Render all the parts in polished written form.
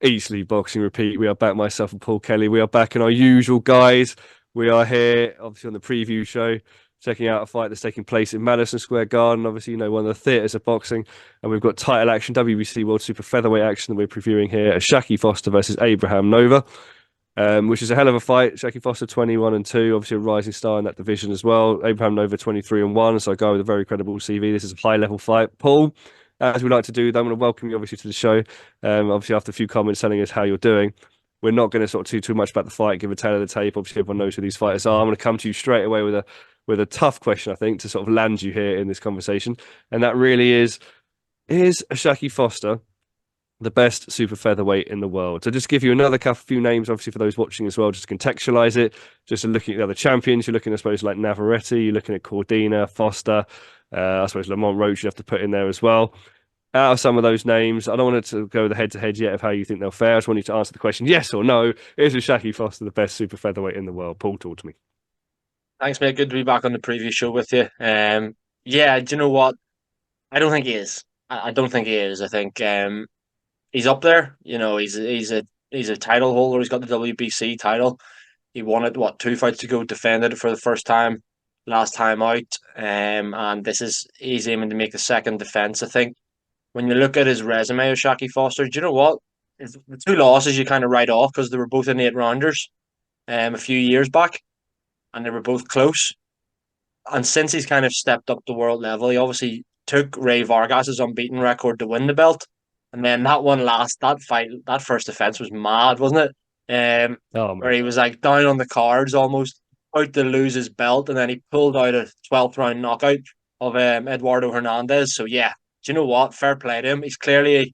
Easily Boxing Repeat. We are back, myself and Paul Kelly. We are back in our usual guise. We are here, obviously, on the preview show, checking out a fight that's taking place in Madison Square Garden. Obviously, one of the theatres of boxing. And we've got title action, WBC World Super Featherweight action that we're previewing here. Shaki Foster versus Abraham Nova, which is a hell of a fight. Shaki Foster 21-2, obviously a rising star in that division as well. Abraham Nova 23-1, so I go with a very credible CV. This is a high level fight. Paul, as we like to do, I want to welcome you obviously to the show. Obviously, after a few comments telling us how you're doing, we're not going to sort of too much about the fight, give a tale of the tape. Obviously, everyone knows who these fighters are. I'm going to come to you straight away with a tough question, I think, to sort of land you here in this conversation, and that really is Shaki Foster the best super featherweight in the world? So just to give you another few names, obviously for those watching as well, just to contextualize it. Just looking at the other champions, you're looking, I suppose, like Navarrete, you're looking at Cordina, Foster, I suppose Lamont Roach you have to put in there as well. Out of some of those names, I don't want to go the head-to-head yet of how you think they'll fare. I just want you to answer the question, yes or no, is Shaki Foster the best super featherweight in the world? Paul, talk to me. Thanks, mate. Good to be back on the previous show with you. Yeah, do you know what? I don't think he is. I don't think he is. I think he's up there. He's a title holder. He's got the WBC title. He won it two fights ago, defended it for the first time last time out. And he's aiming to make the second defense. I think when you look at his resume of Shaki Foster, do you know what? The two losses you kind of write off because they were both in 8 rounders a few years back, and they were both close. And since he's kind of stepped up the world level, he obviously took Ray Vargas's unbeaten record to win the belt. And then that fight, that first defense was mad, wasn't it? Oh, Where mate. he was like down on the cards almost, out to lose his belt, and then he pulled out a 12th round knockout of Eduardo Hernandez. So yeah, do you know what? Fair play to him. He is clearly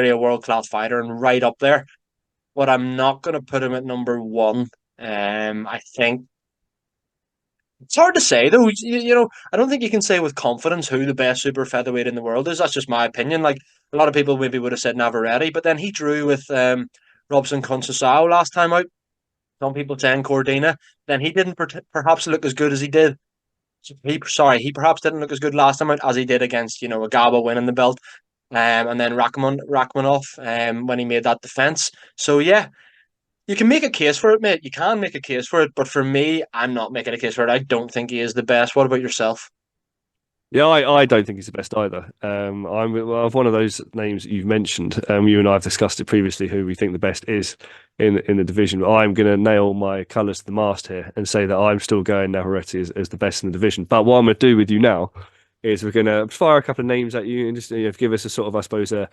a world class fighter and right up there. But I'm not gonna put him at number one. I think it's hard to say though. I don't think you can say with confidence who the best super featherweight in the world is. That's just my opinion. Like a lot of people maybe would have said Navarrete, but then he drew with Robson Conceição last time out. Some people saying Cordina. Then he didn't perhaps look as good as he did. He perhaps didn't look as good last time out as he did against Agaba winning the belt, and then Rachmanov when he made that defense. So yeah, you can make a case for it, mate. You can make a case for it, but for me, I'm not making a case for it. I don't think he is the best. What about yourself? Yeah, I don't think he's the best either. I'm one of those names you've mentioned. You and I have discussed it previously, who we think the best is in the division. I'm going to nail my colours to the mast here and say that I'm still going Navarrete as the best in the division. But what I'm going to do with you now is we're going to fire a couple of names at you and just give us a sort of, I suppose, a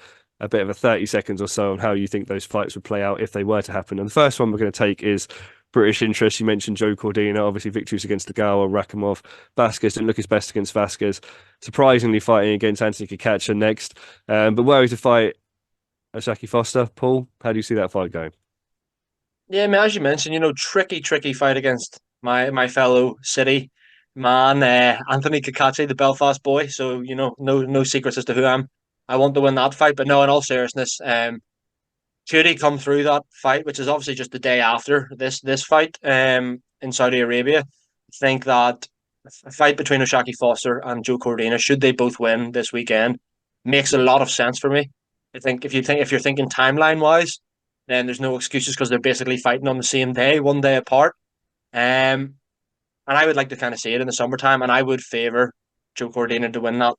bit of a 30 seconds or so on how you think those fights would play out if they were to happen. And the first one we're going to take is British interest. You mentioned Joe Cordina, obviously victories against Tagawa, Rakhimov. Vasquez didn't look his best against Vasquez. Surprisingly fighting against Anthony Kakacha next. But where is the fight Ashaki Foster? Paul, how do you see that fight going? Yeah, man, as you mentioned, tricky fight against my fellow city man, Anthony Kakachi, the Belfast boy. So, no secrets as to who I am. I want to win that fight, but no, in all seriousness, should he come through that fight, which is obviously just the day after this fight, in Saudi Arabia, I think that a fight between Oshaki Foster and Joe Cordina, should they both win this weekend, makes a lot of sense for me. I think if you're thinking timeline wise, then there's no excuses because they're basically fighting on the same day, one day apart. Um, and I would like to kind of see it in the summertime, and I would favor Joe Cordina to win that.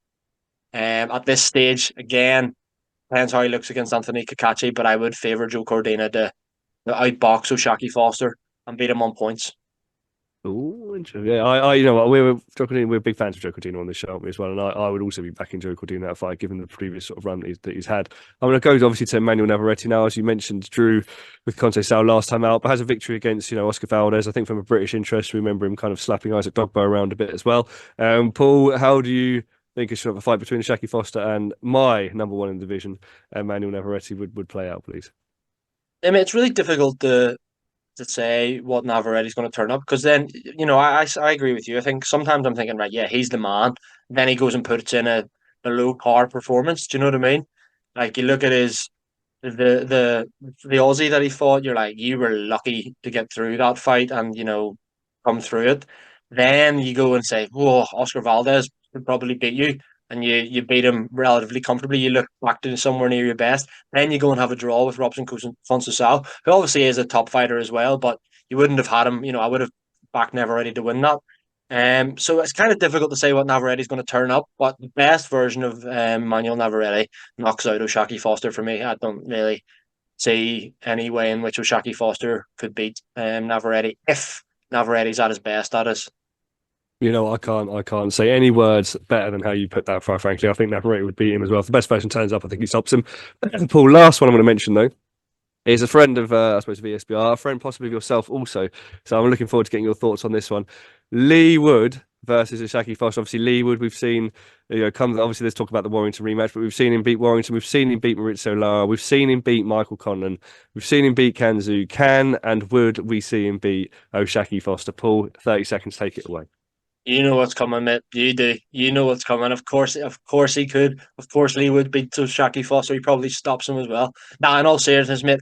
At this stage, again, depends how he looks against Anthony Kakachi, but I would favour Joe Cordina to outbox Oshaki Foster and beat him on points. Oh, interesting. Yeah, you know what, we're big fans of Joe Cordina on this show, aren't we, as well, and I would also be backing Joe Cordina in that fight, given the previous sort of run that he's had. I'm going to go obviously to Emmanuel Navarrete now, as you mentioned, drew with Conceição last time out, but has a victory against Oscar Valdez. I think from a British interest, remember him kind of slapping Isaac Dogbo around a bit as well. Paul, how do you think a sort of a fight between Shaki Foster and my number one in the division, Emmanuel Navarrete, would play out, please? I mean, it's really difficult to say what Navarrete's going to turn up because then I agree with you. I think sometimes I'm thinking, right, yeah, he's the man. Then he goes and puts in a low par performance. Do you know what I mean? Like you look at his the Aussie that he fought, you're like, you were lucky to get through that fight and come through it. Then you go and say, "Whoa, Oscar Valdez could probably beat you." and you beat him relatively comfortably, you look back to somewhere near your best. Then you go and have a draw with Robson Conceição, who obviously is a top fighter as well, but you wouldn't have had him. I would have backed Navarrete to win that. So it's kind of difficult to say what Navarrete is going to turn up, but the best version of Manuel Navarrete knocks out Oshaki Foster for me. I don't really see any way in which Oshaki Foster could beat Navarrete if Navarrete's at his best. That is. I can't say any words better than how you put that. Far frankly, I think Navarrete would beat him as well. If the best person turns up, I think he stops him. Paul, last one I'm going to mention though is a friend of, I suppose, VSBR, a friend possibly of yourself also. So I'm looking forward to getting your thoughts on this one. Lee Wood versus Oshaki Foster. Obviously, Lee Wood, we've seen, obviously there's talk about the Warrington rematch, but we've seen him beat Warrington, we've seen him beat Maurizio Lara, we've seen him beat Michael Conlan, we've seen him beat Kanzu. Can and would we see him beat Oshaki Foster? Paul, 30 seconds, take it away. You know what's coming, mate. You do. You know what's coming. Of course he could. Of course Lee would beat Shaki Foster. He probably stops him as well. Now, in all seriousness, mate,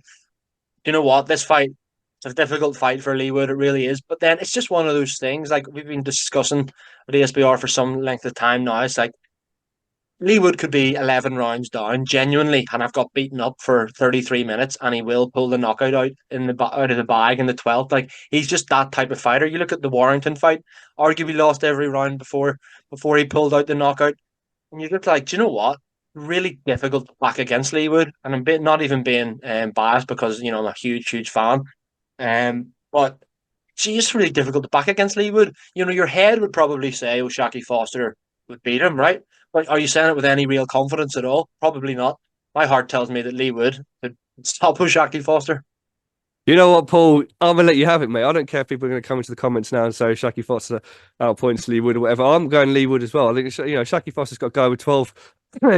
you know what? This fight, it's a difficult fight for Lee Wood. It really is. But then it's just one of those things. Like we've been discussing with ESBR for some length of time now. It's like Lee Wood could be 11 rounds down, genuinely, and I've got beaten up for 33 minutes, and he will pull the knockout out of the bag in the 12th. Like he's just that type of fighter. You look at the Warrington fight, arguably lost every round before he pulled out the knockout, and you look like, do you know what? Really difficult to back against Lee Wood, and not even being biased because I'm a huge fan. But it's really difficult to back against Lee Wood. Your head would probably say, "Oh, Shaki Foster would beat him," right? But are you saying it with any real confidence at all? Probably not. My heart tells me that Lee Wood could stop Shaki Foster. You know what, Paul? I'm gonna let you have it, mate. I don't care if people are going to come into the comments now and say Shaki Foster outpoints Lee Wood or whatever. I'm going Lee Wood as well. I think Shaki Foster's got to go with 12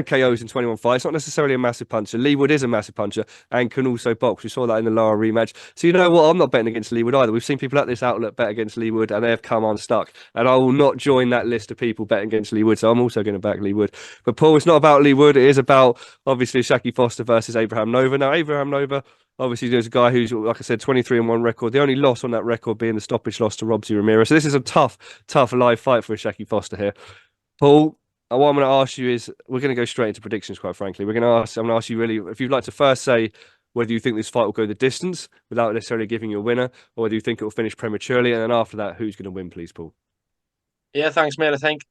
KOs in 21 fights. Not necessarily a massive puncher. Lee Wood is a massive puncher and can also box. We saw that in the Lara rematch. So you know what? I'm not betting against Lee Wood either. We've seen people at this outlet bet against Lee Wood and they have come unstuck. And I will not join that list of people betting against Lee Wood. So I'm also going to back Lee Wood. But Paul, it's not about Lee Wood. It is about obviously Shaki Foster versus Abraham Nova. Now Abraham Nova. Obviously, there's a guy who's, like I said, 23-1 record. The only loss on that record being the stoppage loss to Robsy Ramirez. So this is a tough live fight for Shaki Foster here. Paul, what I'm going to ask you is, we're going to go straight into predictions, quite frankly. I'm going to ask you really, if you'd like to first say whether you think this fight will go the distance without necessarily giving you a winner, or whether you think it will finish prematurely. And then after that, who's going to win, please, Paul? Yeah, thanks, mate. I think,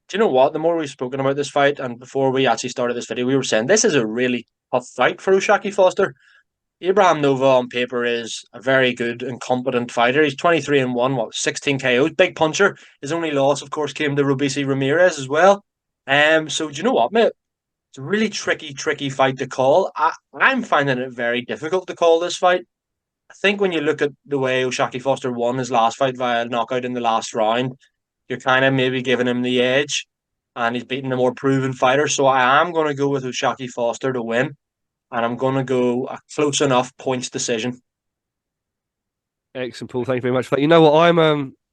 do you know what? The more we've spoken about this fight, and before we actually started this video, we were saying this is a really tough fight for Shaki Foster. Abraham Nova on paper is a very good and competent fighter. He's 23-1, 16 KOs, big puncher. His only loss, of course, came to Robisi Ramirez as well. So do you know what, mate? It's a really tricky fight to call. I'm finding it very difficult to call this fight. I think when you look at the way Oshaki Foster won his last fight via knockout in the last round, you're kind of maybe giving him the edge, and he's beating a more proven fighter. So I am going to go with Oshaki Foster to win, and I'm going to go a close enough points decision. Excellent, Paul. Thank you very much for that. You know what?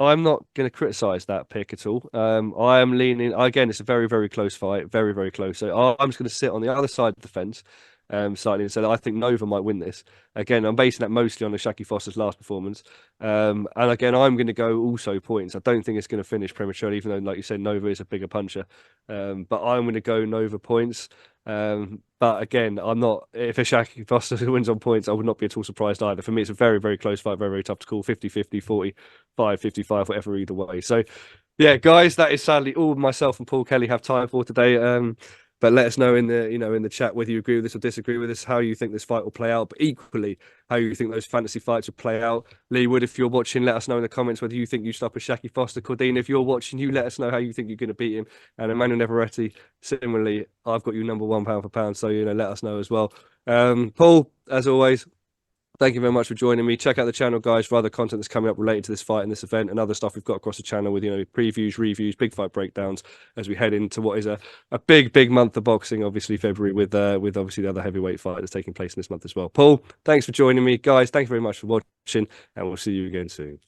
I'm not going to criticise that pick at all. I am leaning again. It's a very close fight, very close. So I'm just going to sit on the other side of the fence, slightly, and say that I think Nova might win this. Again, I'm basing that mostly on the Shaki Foster's last performance. And again, I'm going to go also points. I don't think it's going to finish prematurely, even though, like you said, Nova is a bigger puncher. But I'm going to go Nova points. But again, I'm not. If Shaki Foster wins on points, I would not be at all surprised either. For me, it's a very close fight, very tough to call. 50-50, 45-55, whatever either way. So, yeah, guys, that is sadly all myself and Paul Kelly have time for today. But let us know in the chat whether you agree with this or disagree with this, how you think this fight will play out, but equally how you think those fantasy fights will play out. Lee Wood, if you're watching, let us know in the comments whether you think you stop a Shaki Foster. Cordine, if you're watching, you let us know how you think you're going to beat him. And Emmanuel Navarrete, similarly, I've got you number one pound for pound, so let us know as well. Paul, as always, thank you very much for joining me. Check out the channel, guys, for other content that's coming up related to this fight and this event and other stuff we've got across the channel with, previews, reviews, big fight breakdowns as we head into what is a big month of boxing, obviously February with obviously the other heavyweight fight that's taking place in this month as well. Paul, thanks for joining me. Guys, thank you very much for watching and we'll see you again soon.